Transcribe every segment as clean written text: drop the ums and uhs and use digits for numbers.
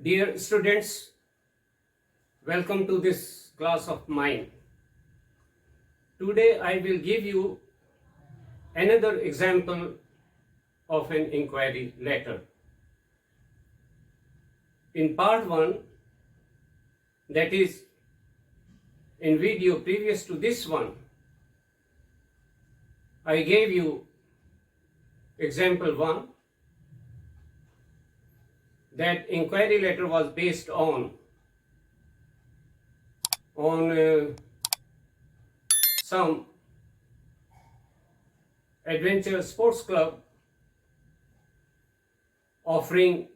Dear students, welcome to this class of mine. Today I will give you another example of an inquiry letter. In part 1, that is in video previous to this one, I gave you example 1, that inquiry letter was based on some adventure sports club offering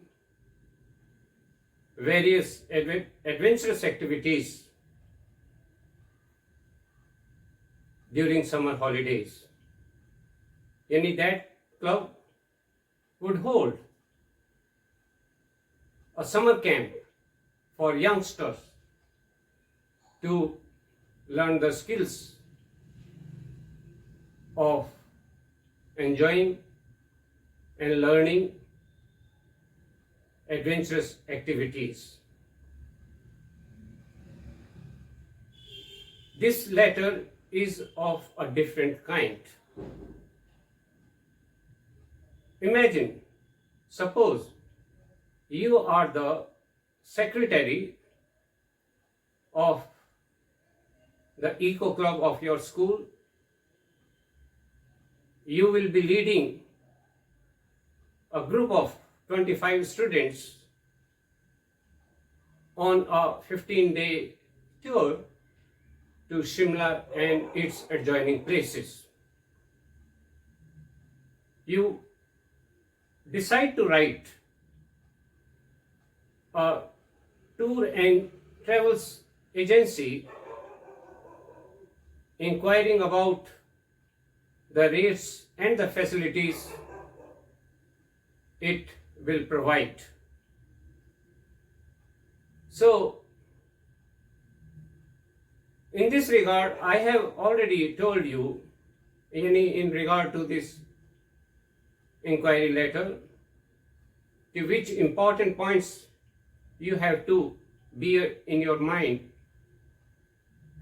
various adventurous activities during summer holidays. Yani that club would hold a summer camp for youngsters to learn the skills of enjoying and learning adventurous activities. This letter is of a different kind. Imagine, suppose you are the secretary of the eco club of your school. You will be leading a group of 25 students on a 15-day tour to Shimla and its adjoining places. You decide to write a tour and travels agency inquiring about the rates and the facilities it will provide. So, in this regard, I have already told you in regard to this inquiry letter, to which important points you have to bear in your mind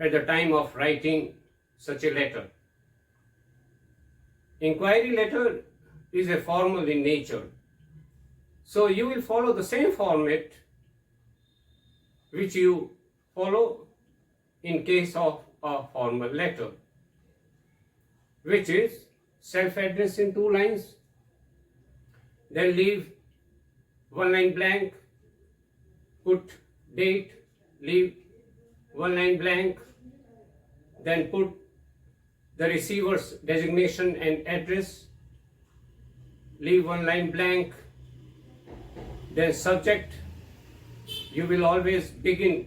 at the time of writing such a letter. Inquiry letter is a formal in nature, so you will follow the same format which you follow in case of a formal letter, which is self-address in 2 lines, then leave 1 line blank, put date, leave 1 line blank, then put the receiver's designation and address, leave 1 line blank, then subject, you will always begin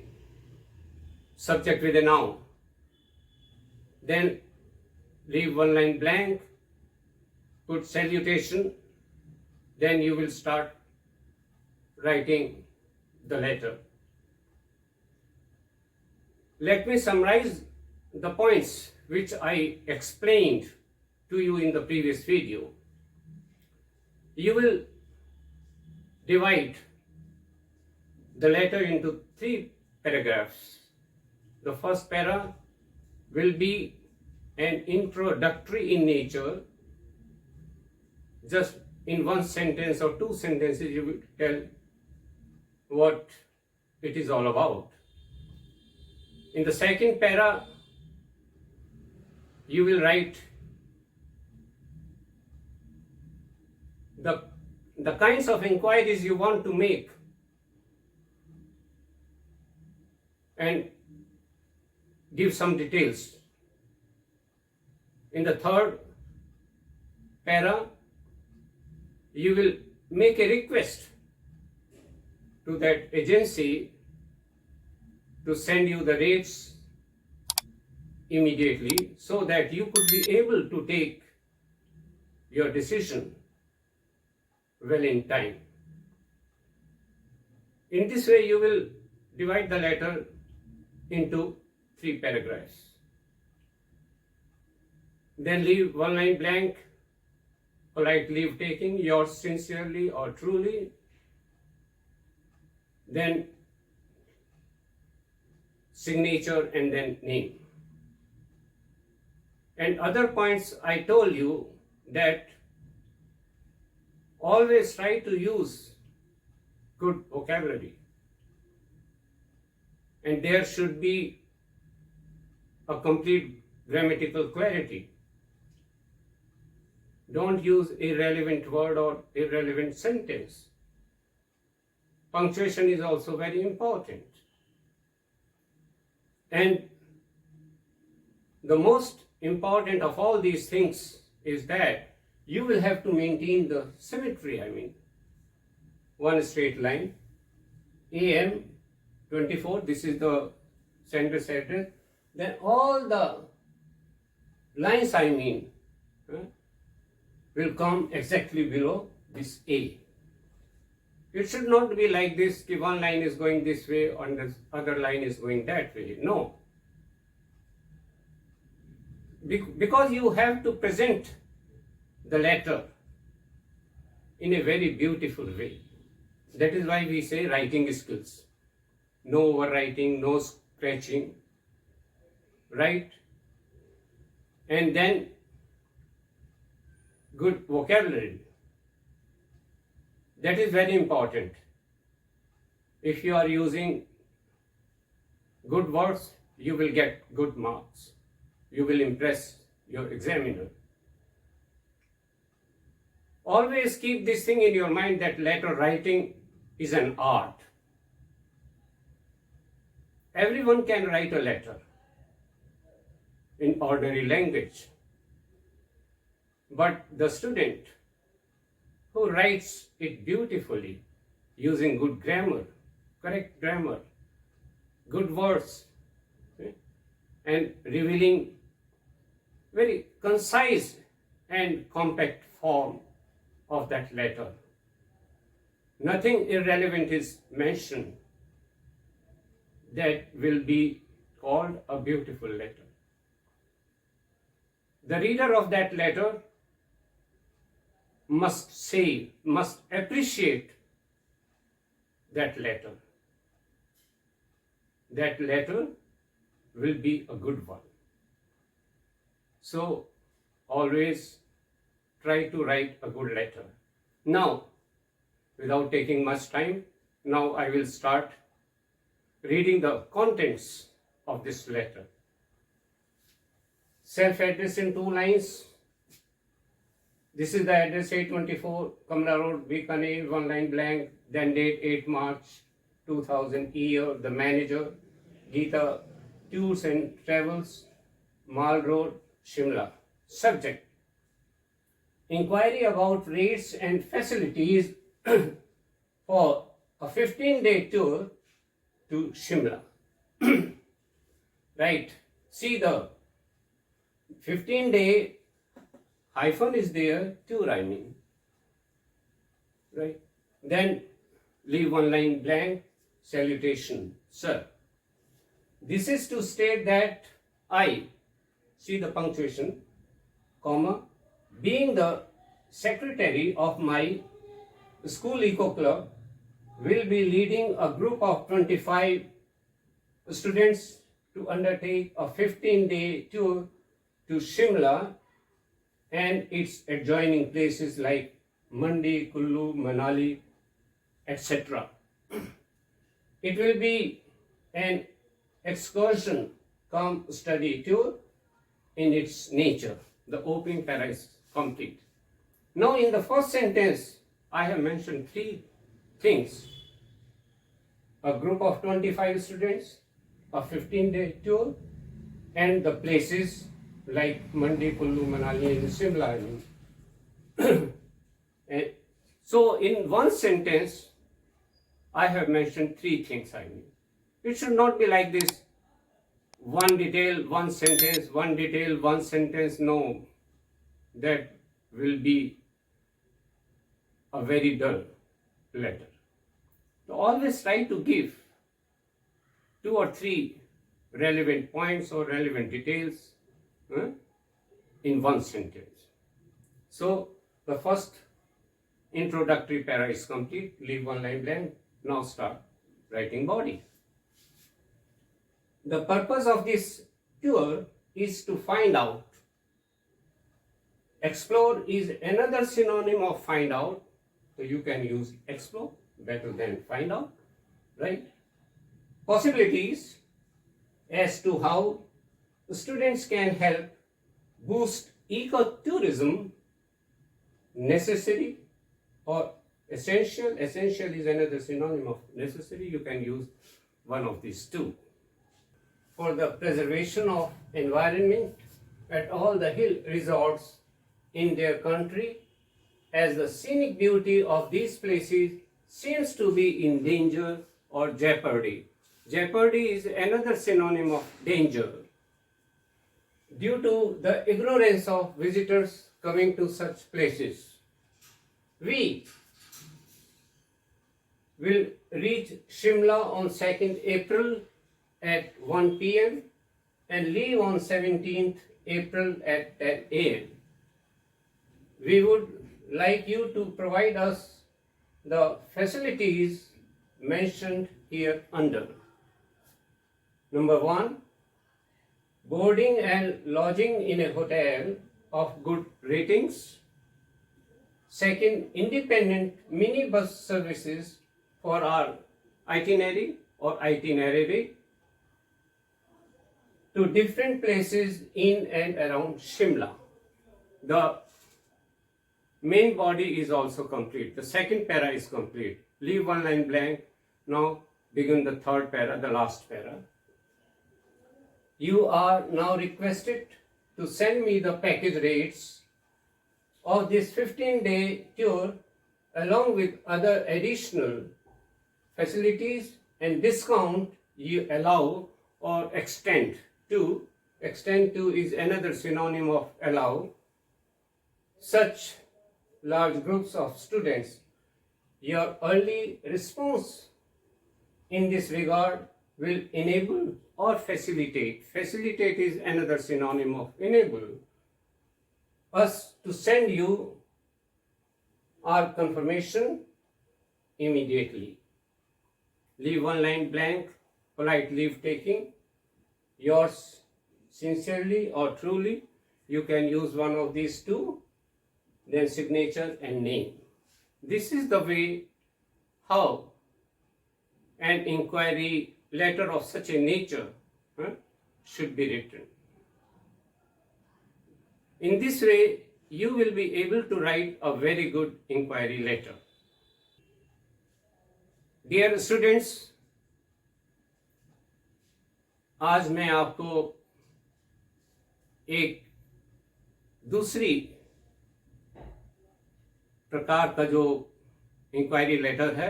subject with a noun, then leave 1 line blank, put salutation, then you will start writing the letter. Let me summarize the points which I explained to you in the previous video. You will divide the letter into 3 paragraphs. The first para will be an introductory in nature. Just in 1 sentence or 2 sentences you will tell what it is all about. In the second para, you will write the kinds of inquiries you want to make and give some details. In the third para, you will make a request to that agency to send you the rates immediately so that you could be able to take your decision well in time. In this way, you will divide the letter into 3 paragraphs. Then leave 1 line blank, polite leave taking, yours sincerely or truly. then signature, and then name. And other points I told you that always try to use good vocabulary, and there should be a complete grammatical clarity. Don't use irrelevant word or irrelevant sentence. Punctuation is also very important. And the most important of all these things is that you will have to maintain the symmetry. One straight line, AM 24, this is the sender's address. Then all the lines will come exactly below this A. It should not be like this, that one line is going this way and the other line is going that way. No. Because you have to present the letter in a very beautiful way. That is why we say writing skills. No overwriting, no scratching, right? And then good vocabulary. That is very important. If you are using good words, you will get good marks. You will impress your examiner. Always keep this thing in your mind that letter writing is an art. Everyone can write a letter in ordinary language. But the student who writes it beautifully using good grammar, correct grammar, good words, and revealing very concise and compact form of that letter. Nothing irrelevant is mentioned. That will be called a beautiful letter. The reader of that letter must appreciate that letter. That letter will be a good one. So always try to write a good letter. Now, without taking much time, now I will start reading the contents of this letter. Self-address in 2 lines. This is the address 824 Kamla Road, Bikaner, 1 line blank, then date 8 March 2000, year, the manager, Geeta Tours and Travels, Mall Road, Shimla. Subject, inquiry about rates and facilities for a 15-day tour to Shimla. Right, see the 15-day hyphen is there, tour right? Then leave 1 line blank, salutation, sir. This is to state that I, see the punctuation, comma, being the secretary of my school eco club, will be leading a group of 25 students to undertake a 15-day tour to Shimla and its adjoining places like Mandi, Kullu, Manali, etc. It will be an excursion cum study tour in its nature. The opening para is complete. Now in the first sentence, I have mentioned 3 things. A group of 25 students, a 15-day tour, and the places like Mandi, Kullu, Manali, and Shimla. And so in one sentence, I have mentioned 3 things. It should not be like this, one detail, one sentence, one detail, one sentence. No, that will be a very dull letter. So always try to give 2 or 3 relevant points or relevant details in one sentence. So the first introductory para is complete. Leave 1 line blank. Now start writing body. The purpose of this tour is to find out. Explore is another synonym of find out, so you can use explore better than find out, right? Possibilities as to how students can help boost ecotourism, necessary or essential. Essential is another synonym of necessary. You can use one of these two. For the preservation of environment at all the hill resorts in their country, as the scenic beauty of these places seems to be in danger or jeopardy. Jeopardy is another synonym of danger. Due to the ignorance of visitors coming to such places, we will reach Shimla on 2nd April at 1 p.m. and leave on 17th April at 10 a.m. We would like you to provide us the facilities mentioned here under. Number 1, boarding and lodging in a hotel of good ratings. Second, independent minibus services for our itinerary or itinerary to different places in and around Shimla. The main body is also complete. The second para is complete. Leave one line blank. Now begin the third para, the last para. You are now requested to send me the package rates of this 15-day tour along with other additional facilities and discount you allow or extend to. Extend to is another synonym of allow. Such large groups of students. Your early response in this regard will enable or facilitate. Facilitate is another synonym of enable us to send you our confirmation immediately. Leave one line blank, polite leave taking. Yours sincerely or truly. You can use one of these two, then signature and name. This is the way how an inquiry letter of such a nature should be written. In this way, you will be able to write a very good inquiry letter. Dear students, आज मैं आपको एक दूसरी प्रकार का जो inquiry letter है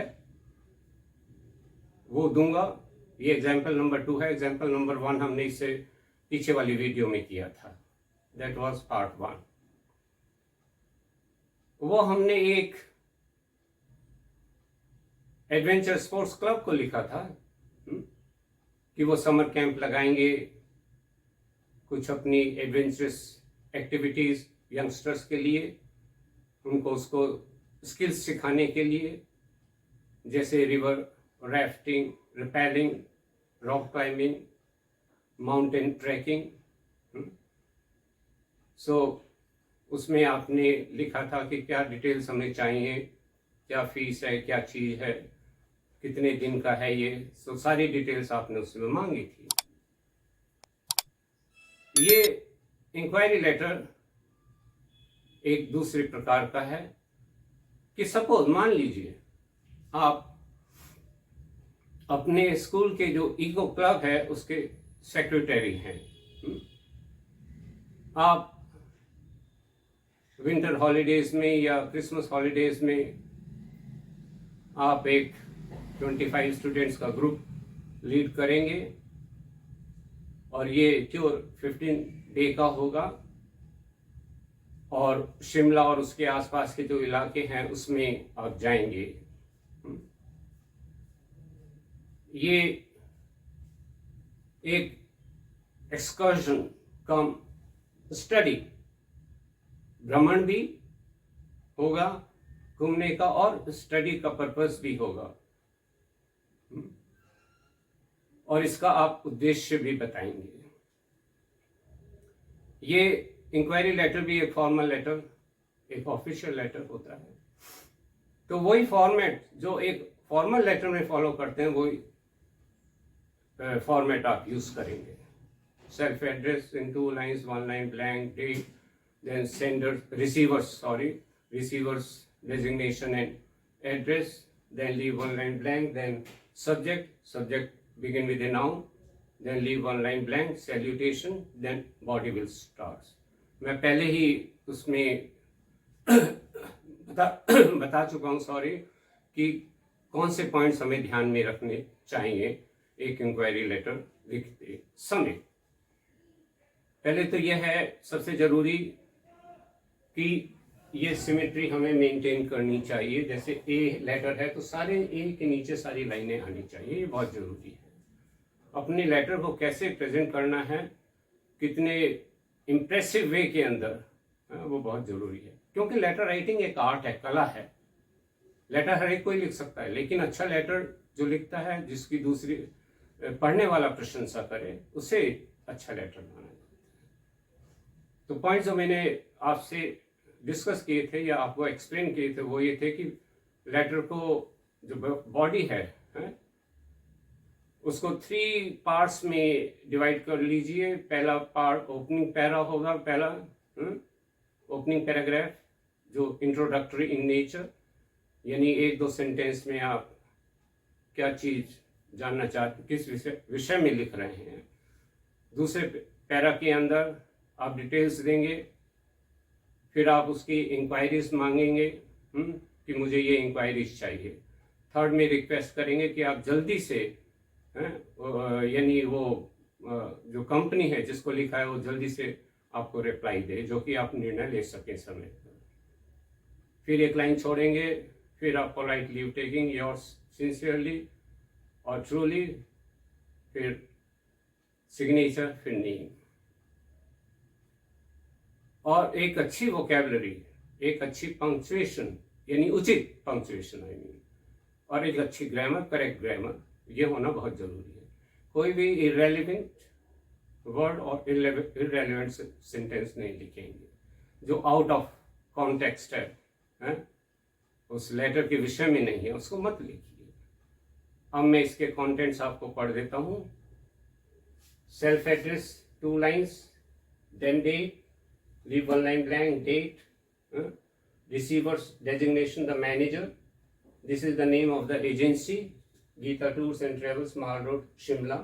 वो दूंगा. ये एग्जाम्पल नंबर 2 है. एग्जाम्पल नंबर 1 हमने इससे पीछे वाली वीडियो में किया था. That was part 1. वो हमने एक एडवेंचर स्पोर्ट्स क्लब को लिखा था कि वो समर कैंप लगाएंगे, कुछ अपनी एडवेंचरस एक्टिविटीज यंगस्टर्स के लिए, उनको उसको स्किल्स सिखाने के लिए, जैसे river rafting, rappelling, rock climbing, mountain trekking. So उसमें आपने लिखा था कि क्या डिटेल्स हमें चाहिए, क्या फीस है, क्या चीज़ है, कितने दिन का है ये. सो सारी डिटेल्स आपने उसमें मांगी थी. ये इंक्वायरी लेटर एक दूसरे प्रकार का है कि सपोज मान लीजिए आप अपने स्कूल के जो इको क्लब है उसके सेक्रेटरी हैं. आप विंटर हॉलीडेज में या क्रिसमस हॉलीडेज में आप एक 25 स्टूडेंट्स का ग्रुप लीड करेंगे और ये टूर 15 डे का होगा और शिमला और उसके आसपास के जो इलाके हैं उसमें आप जाएंगे. ये एक एक्सकर्जन कम स्टडी, भ्रमण भी होगा घूमने का और स्टडी का पर्पस भी होगा. और इसका आप उद्देश्य भी बताएंगे। ये इंक्वायरी लेटर भी एक फॉर्मल लेटर, एक ऑफिशियल लेटर होता है। तो वही फॉर्मेट जो एक फॉर्मल लेटर में फॉलो करते हैं वही फॉर्मेट आप यूज करेंगे। Self address in 2 lines, 1 line blank, date, then sender, receivers designation and address, then leave 1 line blank, then subject begin with a noun, then leave 1 line blank, salutation, then body will start. मैं पहले ही उसमें बता चुका हूँ कि कौन से points हमें ध्यान में रखने चाहिए एक इंक्वायरी लेटर लिखते समय। पहले तो यह है सबसे जरूरी कि ये सिमेट्री हमें मेंटेन करनी चाहिए। जैसे ए लेटर है तो सारे ए के नीचे सारी लाइनें आनी चाहिए, ये बहुत जरूरी है। अपने लेटर को कैसे प्रेजेंट करना है, कितने इम्प्रेसिव वे के अंदर, वो बहुत जरूरी है। क्योंकि लेटर राइटिंग एक आर्ट है, कला है। लेटर हर एक कोई लिख सकता है, लेकिन अच्छा लेटर जो लिखता है, जिसकी दूसरी पढ़ने वाला प्रशंसा करे, उसे अच्छा लेटर माना जाता है। तो पॉइंट जो मैंने आपसे डिस्कस किए थे या आपको एक्सप्लेन किए थे वो ये थे कि लेटर को जो बॉडी है उसको 3 पार्ट्स में डिवाइड कर लीजिए। पहला पार्ट ओपनिंग पैरा होगा, पहला ओपनिंग पैराग्राफ जो इंट्रोडक्टरी इन नेचर, यानी 1-2 सेंटेंस में आप क्या चीज जानना चाहते, किस विषय में लिख रहे हैं। दूसरे पैरा के अंदर आप डिटेल्स देंगे, फिर आप उसकी इंक्वायरीज मांगेंगे कि मुझे ये इंक्वायरीज चाहिए। थर्ड में रिक्वेस्ट करेंगे कि आप जल्दी से यानी वो जो कंपनी है जिसको लिखा है वो जल्दी से आपको रिप्लाई दे, जो कि आप निर्णय ले सकें समय पर। फिर एक लाइन छोड़ेंगे, फिर आप polite leave taking yours sincerely और ट्रूली, फिर सिग्नेचर, फिर नेम। और एक अच्छी वोकैबुलरी, एक अच्छी पंक्चुएशन यानी उचित पंक्चुएशन और एक अच्छी ग्रामर, करेक्ट ग्रामर, ये होना बहुत जरूरी है। कोई भी इररेलेवेंट वर्ड और इररेलेवेंट सेंटेंस नहीं लिखेंगे। जो आउट ऑफ कॉन्टेक्स्ट है उस लेटर के विषय में नहीं है, उसको मत लिखिए। अब मैं इसके कंटेंट्स आपको पढ़ देता हूं। Self address 2 lines, then date, leave 1 line blank, date, receiver's designation, the manager, this is the name of the agency, Geeta Tours and Travels, Mall Road, Shimla.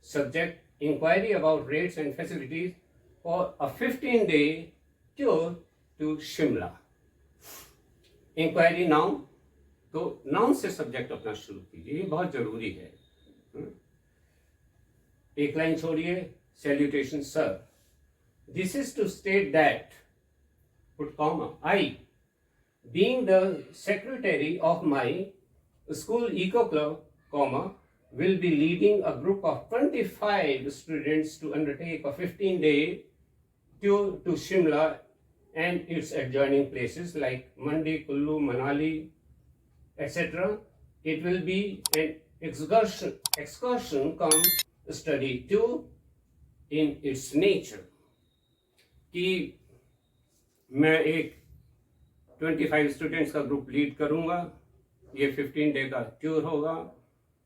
Subject, inquiry about rates and facilities for a 15-day tour to Shimla. Inquiry noun, तो noun से subject अपना शुरू कीजिए, ये बहुत जरूरी है। एक लाइन छोड़िए, salutation sir, this is to state that, put comma, I being the secretary of my school eco club, comma, will be leading a group of 25 students to undertake a 15-day tour to Shimla and its adjoining places like Mandi, Kullu, Manali, etc. It will be an excursion cum study tour in its nature. कि मैं एक 25 students का group lead करूंगा। ये 15 day का tour होगा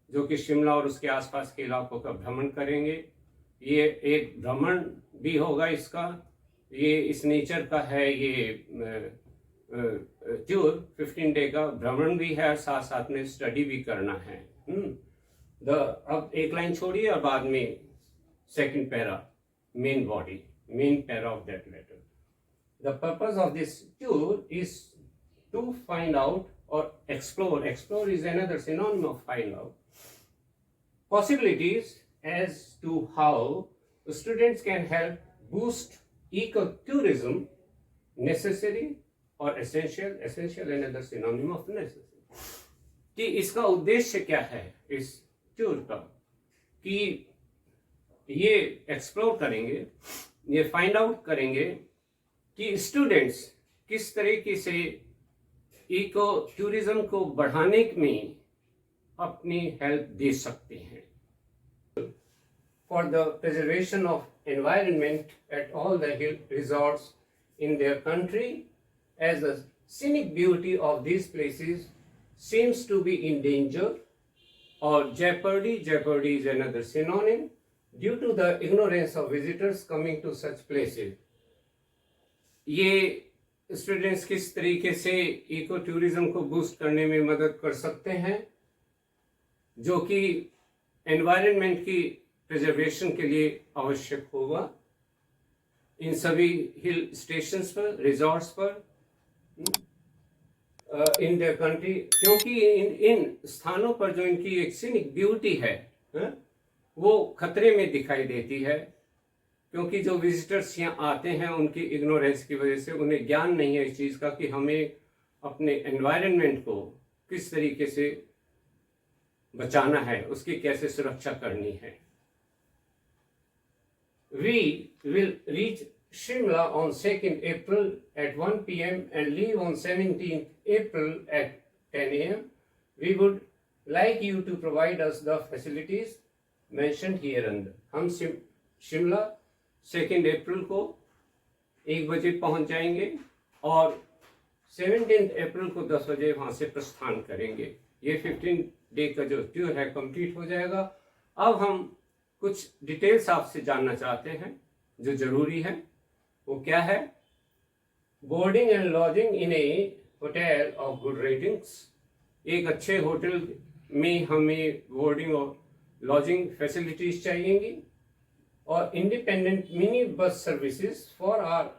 जो कि शिमला और उसके आसपास के इलाकों का भ्रमण करेंगे। ये एक भ्रमण भी होगा इसका, ये इस नेचर का है। ये टूर 15 डे का भ्रमण भी है, साथ साथ में स्टडी भी करना है। अब एक लाइन छोड़िए और बाद में second para, main body, main para of that letter. The purpose of this tour is to find out or explore is another synonym of find out, possibilities as to how students can help boost ecotourism, necessary or essential another synonym of necessary। कि इसका उद्देश्य क्या है इस tour का, कि ये explore करेंगे, ये फाइंड आउट करेंगे कि स्टूडेंट्स किस तरीके से इको टूरिज्म को बढ़ाने में अपनी हेल्प दे सकते हैं। for the preservation of environment at all the hill resorts in their country, as the scenic beauty of these places seems to be in danger or jeopardy. Jeopardy is another synonym, due to the ignorance of visitors coming to such places. ये students किस तरीके से eco tourism को boost करने में मदद कर सकते हैं, जो कि एनवायरनमेंट की प्रिजर्वेशन के लिए आवश्यक होगा इन सभी हिल स्टेशंस पर, रिजॉर्ट्स पर इन द कंट्री, क्योंकि इन स्थानों पर जो इनकी एक सीनिक ब्यूटी है वो खतरे में दिखाई देती है, क्योंकि जो विजिटर्स यहाँ आते हैं उनकी इग्नोरेंस की वजह से उन्हें ज्ञान नहीं है इस चीज़ का कि हमें अपने एनवायरनमेंट को किस तरीके से बचाना है, उसकी कैसे सुरक्षा करनी है. We will reach Shimla on 2nd April at 1 p.m. and leave on 17th April at 10 a.m. We would like you to provide us the facilities mentioned here under. हम शिमला 2nd April को 1 बजे पहुंच जाएंगे और 17th April को 10 बजे वहां से प्रस्थान करेंगे. ये 15 डे का जो टूर है कंप्लीट हो जाएगा. अब हम कुछ डिटेल्स आपसे जानना चाहते हैं जो जरूरी है. वो क्या है? Boarding and lodging in A hotel of good ratings. एक अच्छे होटल में हमें बोर्डिंग और लॉजिंग फैसिलिटीज चाहिएंगी और independent mini bus services for our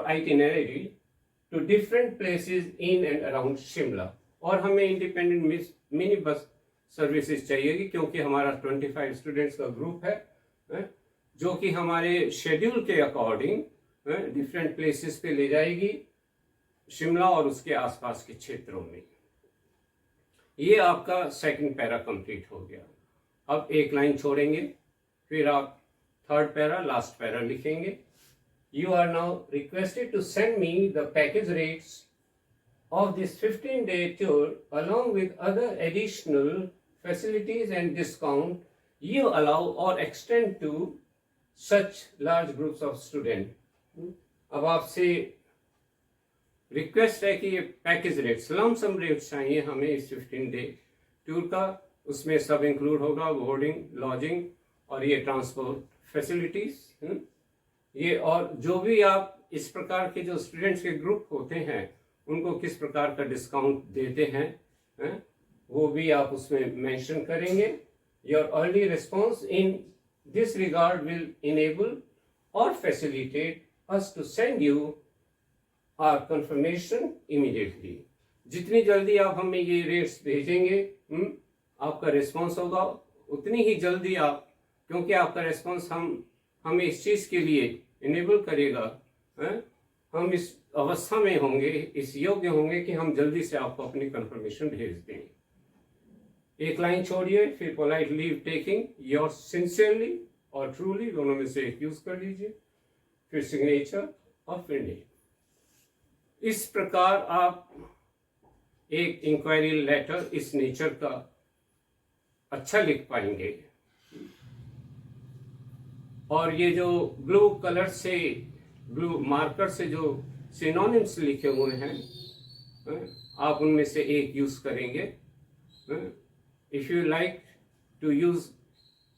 itinerary to different places in and around Shimla. और हमें इंडिपेंडेंट मिनी बस सर्विसेज चाहिएगी क्योंकि हमारा 25 स्टूडेंट्स का ग्रुप है जो कि हमारे शेड्यूल के अकॉर्डिंग डिफरेंट प्लेसेस पे ले जाएगी शिमला और उसके आसपास के क्षेत्रों में. ये आपका सेकंड पैरा कंप्लीट हो गया. अब एक लाइन छोड़ेंगे, फिर आप थर्ड पैरा, लास्ट पैरा लिखेंगे. You are now requested to send me the package rates of this 15-day tour along with other additional facilities and discount you allow or extend to such large groups of students. अब आपसे request है कि ये package rates, lump sum rates चाहिए हमें इस 15-डे tour का. उसमें सब इंक्लूड होगा बोर्डिंग, लॉजिंग और ये ट्रांसपोर्ट फैसिलिटीज. ये और जो भी आप इस प्रकार के जो स्टूडेंट्स के ग्रुप होते हैं उनको किस प्रकार का डिस्काउंट देते हैं वो भी आप उसमें मेंशन करेंगे. Your early response in this regard will enable or facilitate us to send you our confirmation immediately. जितनी जल्दी आप हमें ये रेट्स भेजेंगे आपका रिस्पॉन्स होगा उतनी ही जल्दी आप, क्योंकि आपका रिस्पॉन्स हमें इस चीज़ के लिए इनेबल करेगा, हम इस अवस्था में होंगे, इस योग्य होंगे कि हम जल्दी से आपको अपनी कंफर्मेशन भेज दें. एक लाइन छोड़िए, फिर polite leave taking, your sincerely और ट्रूली दोनों में से एक यूज कर लीजिए, फिर सिग्नेचर और फिर नेम. इस प्रकार आप एक इंक्वायरी लेटर इस नेचर का अच्छा लिख पाएंगे. और ये जो ब्लू कलर से, ब्लू मार्कर से जो सिनोनिम्स लिखे हुए हैं आप उनमें से एक यूज करेंगे. If you like to use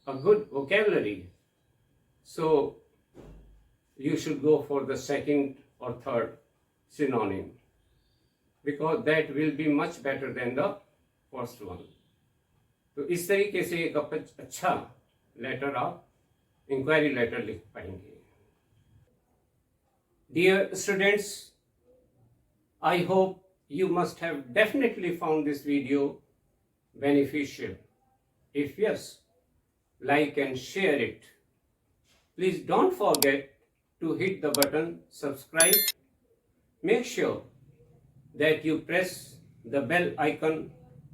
a good vocabulary so you should go for the second और third synonym because that will be much better than the first one. तो इस तरीके से एक अच्छा लेटर आप इंक्वायरी लेटर लिख पाएंगे. Dear students, I hope you must have definitely found this video beneficial. If yes, like and share it. Please don't forget to hit the button subscribe. Make sure that you press the bell icon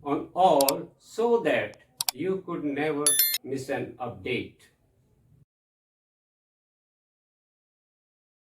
on all so that you could never miss an update.